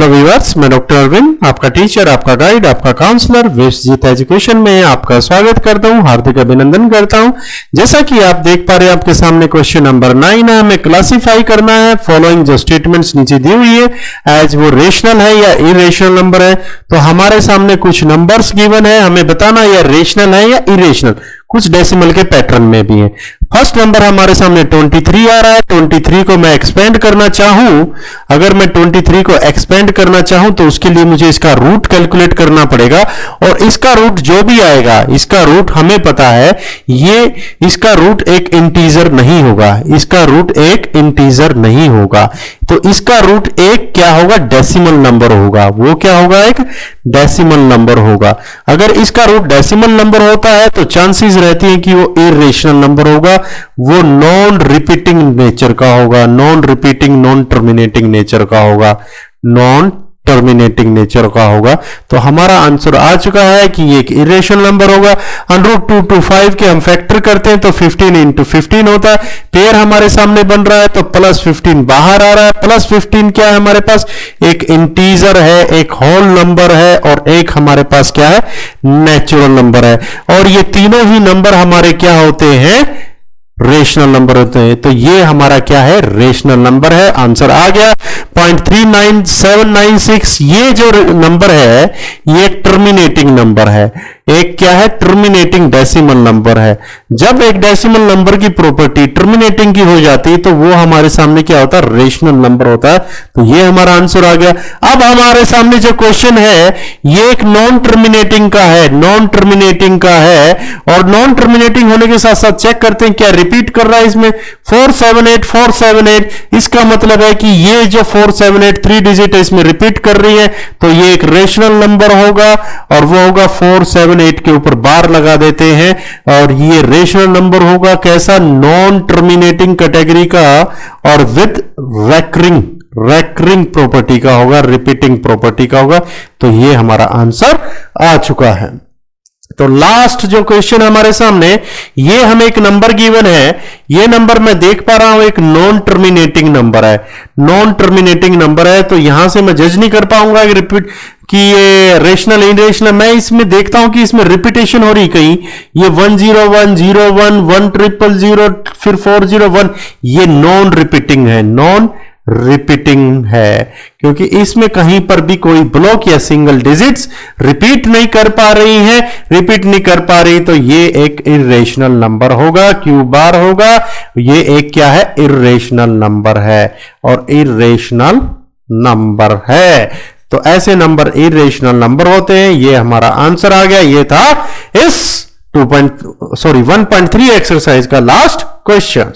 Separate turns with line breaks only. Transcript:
Viewers, मैं doctor Arvind, आपका teacher, आपका गाइड, आपका काउंसलर विश्वजीत एजुकेशन में आपका स्वागत करता हूं, हार्दिक अभिनंदन करता हूं। जैसा कि आप देख पा रहे हैं आपके सामने क्वेश्चन नंबर 9 है। हमें क्लासिफाई करना है फॉलोइंग जो स्टेटमेंट्स नीचे दी हुई है एज वो रेशनल है या इरेशनल नंबर है। तो हमारे सामने कुछ नंबर्स गिवन है, हमें बताना या रेशनल है या इरेशनल, कुछ डेसिमल के पैटर्न में भी है। फर्स्ट नंबर हमारे सामने 23 आ रहा है। 23 को मैं एक्सपेंड करना चाहूं, अगर मैं 23 को एक्सपेंड करना चाहूं तो उसके लिए मुझे इसका रूट कैलकुलेट करना पड़ेगा, और इसका रूट जो भी आएगा, इसका रूट हमें पता है ये इसका रूट एक इंटीजर नहीं होगा, इसका रूट एक इंटीजर नहीं होगा, तो इसका रूट एक क्या होगा, डेसिमल नंबर होगा। वो क्या होगा, एक डेसिमल नंबर होगा। अगर इसका रूट डेसिमल नंबर होता है तो चांसेस रहती है कि वो इरेशनल नंबर होगा, वो नॉन रिपीटिंग नेचर का होगा, non repeating non terminating nature का होगा, नॉन टर्मिनेटिंग नेचर का होगा। तो हमारा आंसर आ चुका है कि ये एक इरेशनल नंबर होगा। √2 to 5 के हम फैक्टर करते हैं तो 15 into 15 होता है। पेयर हमारे सामने बन रहा है तो +15 बाहर आ रहा है। +15 क्या है हमारे पास, एक इंटीजर है, एक होल नंबर है, और एक हमारे पास क्या है, नेचुरल नंबर है। और ये तीनों ही नंबर हमारे क्या होते हैं, रेशनल नंबर होते हैं। तो ये हमारा क्या है, रेशनल नंबर है। आंसर आ गया 0.39796। ये जो नंबर है ये एक टर्मिनेटिंग नंबर है, एक क्या है, टर्मिनेटिंग डेसिमल नंबर है। जब एक डेसिमल नंबर की प्रॉपर्टी टर्मिनेटिंग की हो जाती है तो वो हमारे सामने क्या होता है, रेशनल नंबर होता है। तो ये हमारा आंसर आ गया। अब हमारे सामने जो क्वेश्चन है ये एक नॉन टर्मिनेटिंग का है, नॉन टर्मिनेटिंग का है, और नॉन टर्मिनेटिंग होने के साथ साथ चेक करते हैं क्या रिपीट कर रहा है इसमें 478 478। इसका मतलब है कि ये जो 478 3 डिजिट है इसमें रिपीट कर रही है, तो ये एक रेशनल नंबर होगा, और वो होगा 478 के ऊपर बार लगा देते हैं, और ये रेशनल नंबर होगा कैसा, नॉन टर्मिनेटिंग कैटेगरी का, और विद रैकरिंग प्रॉपर्टी का होगा, रिपीटिंग प्रॉपर्टी का होगा। तो ये हमारा आंसर आ चुका है। तो लास्ट जो क्वेश्चन हमारे सामने, ये हमें एक नंबर गिवन है, ये नंबर मैं देख पा रहा हूं एक नॉन टर्मिनेटिंग नंबर है, नॉन टर्मिनेटिंग नंबर है। तो यहां से मैं जज नहीं कर पाऊंगा कि रिपीट कि ये रेशनल इरेशनल, मैं इसमें देखता हूं कि इसमें रिपीटेशन हो रही कहीं, ये 10101 1000 फिर 401, ये नॉन रिपीटिंग है, नॉन रिपीटिंग है, क्योंकि इसमें कहीं पर भी कोई ब्लॉक या सिंगल डिजिट्स रिपीट नहीं कर पा रही है, रिपीट नहीं कर पा रही, तो ये एक इरेशनल नंबर होगा, क्यू बार होगा। ये एक क्या है, इरेशनल नंबर है, और इरेशनल नंबर है। तो ऐसे नंबर इरेशनल नंबर होते हैं। ये हमारा आंसर आ गया। ये था इस 1.3 एक्सरसाइज का लास्ट क्वेश्चन।